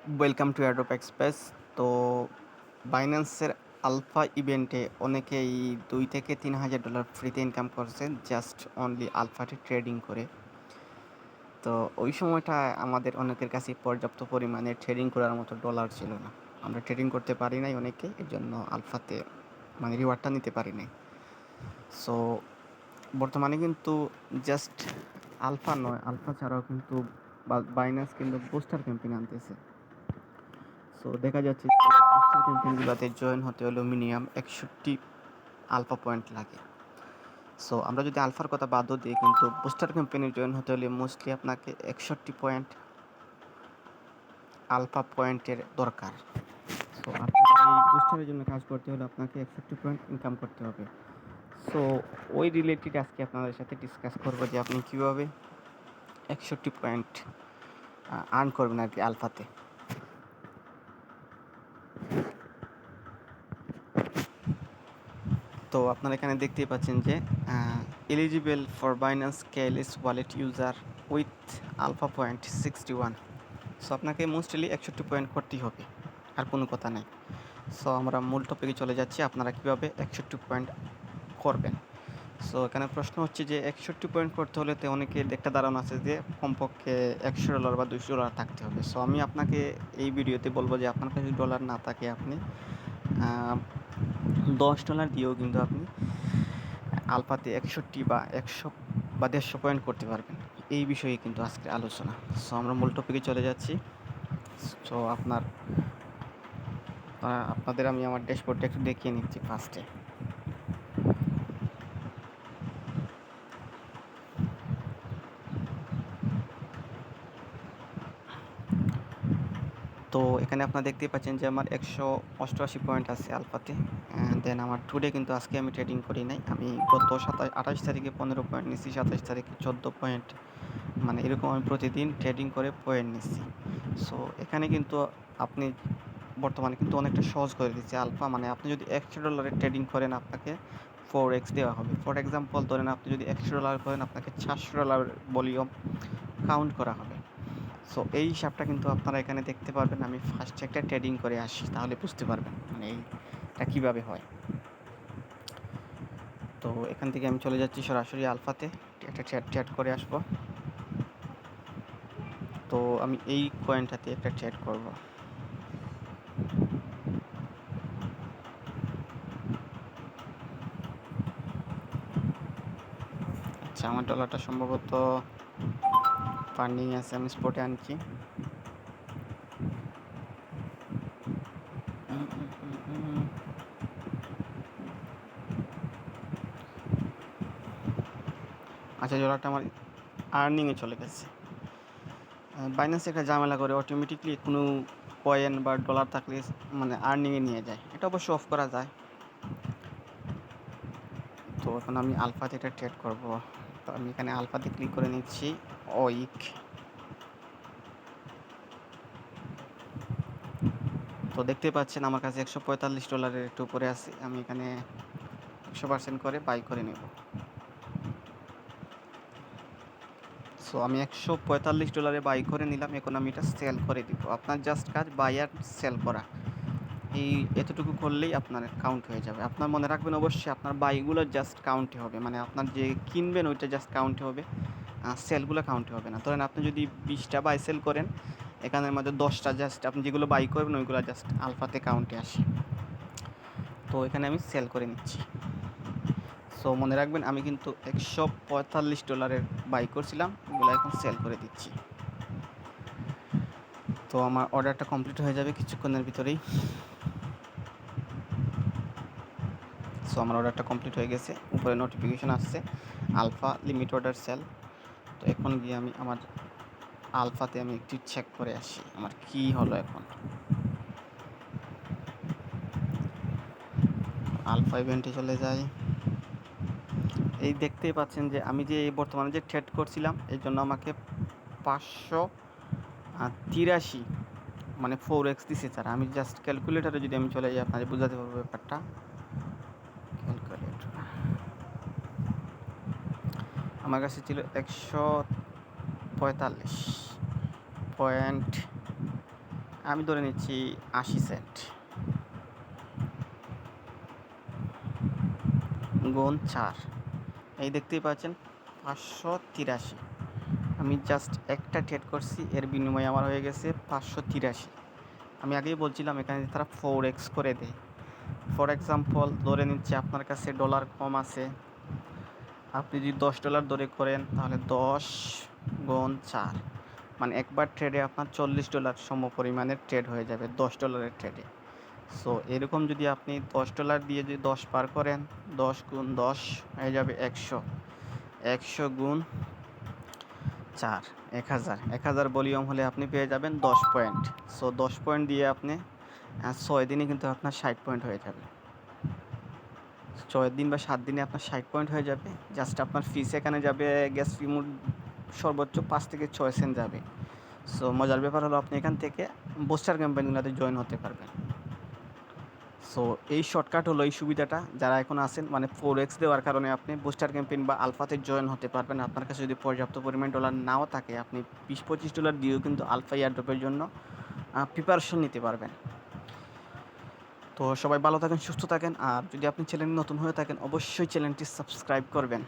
Welcome to Adobe express. তো বাইন্যান্সের alpha ইভেন্টে অনেকেই $2,000 থেকে $3,000 ফ্রিতে ইনকাম করছে জাস্ট অনলি আলফাতে ট্রেডিং করে। তো ওই সময়টা আমাদের অনেকের কাছে পর্যাপ্ত পরিমাণে ট্রেডিং করার মতো ডলার ছিল না। আমরা ট্রেডিং করতে পারি নাই অনেকে, এর জন্য আলফাতে মানে রিওয়ার্ডটা নিতে পারি নাই। সো বর্তমানে কিন্তু জাস্ট আলফা নয়, আলফা ছাড়াও কিন্তু বাইন্যান্স কিন্তু বুস্টার ক্যাম্পেইন আনতেছে। সো দেখা যাচ্ছে যে বুস্টার ক্যাম্পেইনগুলোতে জয়েন হতে হলেও মিনিমাম 61 আলফা পয়েন্ট লাগে। সো আমরা যদি আলফার কথা বাদও দিই, কিন্তু বুস্টার ক্যাম্পেইনে জয়েন হতে হলে মোস্টলি আপনাকে 61 পয়েন্ট আলফা পয়েন্টের দরকার। সো আপনাকে এই বুস্টারের জন্য কাজ করতে হলে আপনাকে 61 পয়েন্ট ইনকাম করতে হবে। সো ওই রিলেটেড আজকে আপনাদের সাথে ডিসকাস করবো যে আপনি কীভাবে 61 পয়েন্ট আর্ন করবেন আর কি আলফাতে। তো আপনারা এখানে দেখতেই পাচ্ছেন যে eligible for Binance KLS wallet user with alpha point 61। So আপনাকে মোস্টলি 61 পয়েন্ট করতেই হবে, আর কোনো কথা নেই। সো আমরা মূল টপিকে চলে যাচ্ছি, আপনারা কীভাবে 61 পয়েন্ট করবেন। সো এখানে প্রশ্ন হচ্ছে যে 61 পয়েন্ট করতে হলে তো অনেকের একটা ধারণা আছে যে কমপক্ষে $100 বা $200 থাকতে হবে। সো আমি আপনাকে এই ভিডিওতে বলবো যে আপনার কাছে ডলার না থাকে আপনি $10 দিয়েও কিন্তু আপনি আলফাতে 61 বা 100 বা 150 পয়েন্ট করতে পারবেন। এই বিষয়ে কিন্তু আজকে আলোচনা। সো আমরা মূল টপিকে চলে যাচ্ছি। সো আপনাদের আমি আমার ড্যাশবোর্ডটা একটু দেখিয়ে নিচ্ছি ফার্স্টে। তো এখানে আপনারা দেখতেই পাচ্ছেন যে আমার 188 পয়েন্ট আছে আলফাতে। দেন আমার টুডে কিন্তু আজকে আমি ট্রেডিং করি নাই। আমি গত 28 তারিখে 15 পয়েন্ট নিচ্ছি, 27 তারিখে 14 পয়েন্ট, মানে এরকম আমি প্রতিদিন ট্রেডিং করে পয়েন্ট নিচ্ছি। সো এখানে কিন্তু আপনি বর্তমানে কিন্তু অনেকটা সহজ করে দিচ্ছে আলফা। মানে আপনি যদি $100 ট্রেডিং করেন আপনাকে 4x দেওয়া হবে। ফর এক্সাম্পল ধরেন আপনি যদি $100 করেন আপনাকে $400 ভলিউম কাউন্ট করা হবে। সো এই হিসাবটা কিন্তু আপনারা এখানে দেখতে পারবেন। আমি ফার্স্টে একটা ট্রেডিং করে আসি, তাহলে বুঝতে পারবেন মানে এইটা কীভাবে হয়। তো এখান থেকে আমি চলে যাচ্ছি সরাসরি আলফাতে, একটা ট্রেড করে আসবো। তো আমি এই কয়েনটাতে একটা ট্রেড করব। আচ্ছা, আমার ডলারটা সম্ভবত ফান্ডিং আছে, আমি স্পটে আনছি। আচ্ছা, ডলারটা আমার আর্নিংয়ে চলে গেছে। বাইন্যান্সে একটা ঝামেলা করে অটোমেটিকলি কোনো কয়েন বা ডলার থাকলে মানে আর্নিংয়ে নিয়ে যায়, এটা অবশ্য অফ করা যায়। তো এখন আমি আলফাতে এটা ট্রেড করব। তো আমি এখানে আলফাতে ক্লিক করে নিচ্ছি, ওইক। তো দেখতে পাচ্ছেন আমার কাছে $145 একটু উপরে আছে। আমি এখানে 100% করে বাই করে নেব। সো আমি $145 বাই করে নিলাম। এখন আমি এটা সেল করে দিব। আপনার জাস্ট কাজ বাই আর সেল করা, এই এতটুকু করলেই আপনার কাউন্ট হয়ে যাবে। আপনার মনে রাখবেন অবশ্যই আপনার বাইগুলো জাস্ট কাউন্টে হবে, মানে আপনার যে কিনবেন ওইটা জাস্ট কাউন্টে হবে, সেলগুলো কাউন্টে হবে না। ধরেন আপনি যদি 20টা বাই সেল করেন, এখানের মধ্যে 10টা জাস্ট আপনি যেগুলো বাই করবেন ওইগুলো জাস্ট আলফাতে কাউন্টে আসে। তো এখানে আমি সেল করে নিচ্ছি। সো মনে রাখবেন আমি কিন্তু $145 বাই করছিলাম, ওগুলো এখন সেল করে দিচ্ছি। তো আমার অর্ডারটা কমপ্লিট হয়ে যাবে কিছুক্ষণের ভিতরেই। সো আমার অর্ডারটা কমপ্লিট হয়ে গেছে, উপরে নোটিফিকেশন আসছে আলফা লিমিট অর্ডার সেল। তো এখন গিয়ে আমি আমার আলফাতে আমি একটু চেক করে আসি আমার কি হলো। এখন আলফা ইভেন্টে চলে যাই। এই দেখতেই পাচ্ছেন যে আমি যে বর্তমানে যে ট্রেড করছিলাম এর জন্য আমাকে 583 মানে 4x দিছে স্যার। আমি জাস্ট ক্যালকুলেটারে যদি আমি চলে যাই আপনাদের বোঝাতে পারবো ব্যাপারটা। ক্যালকুলেটর আমার কাছে ছিল 145.0 আমি ধরে নিচ্ছি 80 সেন্ট গুণ 4, এই দেখতেই পাচ্ছেন 583। আমি জাস্ট একটা ট্রেড করছি, এর বিনিময়ে আমার হয়ে গেছে 583। আমি আগেই বলছিলাম এখানে তারা 4x করে দেয়। ফর এক্সাম্পল ধরে নিচ্ছে আপনার কাছে ডলার কম আছে, আপনি যদি $10 ধরে করেন তাহলে 10 গুণ 4, মানে একবার ট্রেডে আপনার $40 সম পরিমাণের ট্রেড হয়ে যাবে $10 ট্রেডে। সো এরকম যদি আপনি $10 দিয়ে যদি 10 পার করেন, 10 গুণ 10 হয়ে যাবে 100, 100 গুণ 4 1000 ভলিউম হলে আপনি পেয়ে যাবেন 10 পয়েন্ট। সো 10 পয়েন্ট দিয়ে আপনি 6 দিনে কিন্তু আপনার 60 পয়েন্ট হয়ে যাবে। 6 দিন বা 7 দিনে আপনার 60 পয়েন্ট হয়ে যাবে। জাস্ট আপনার ফিস এখানে যাবে, গ্যাস রিমোট সর্বোচ্চ 5 থেকে 6 সেন্ট যাবে। সো মজার ব্যাপার হলো আপনি এখান থেকে বুস্টার ক্যাম্পেইনগুলোতে জয়েন হতে পারবেন। সো এই শর্টকাট হলো এই সুবিধাটা যারা এখন আছেন, মানে 4x দেওয়ার কারণে আপনি বুস্টার ক্যাম্পেইন বা আলফাতে জয়েন হতে পারবেন। আপনার কাছে যদি পর্যাপ্ত পরিমাণ ডলার নাও থাকে, আপনি $20-25 দিয়েও কিন্তু আলফা এয়ারড্রপের জন্য প্রিপারেশন নিতে পারবেন। তো সবাই ভালো থাকেন, সুস্থ থাকেন, আর যদি আপনি চ্যানেলে নতুন হয়ে থাকেন অবশ্যই চ্যানেলটি সাবস্ক্রাইব করবেন।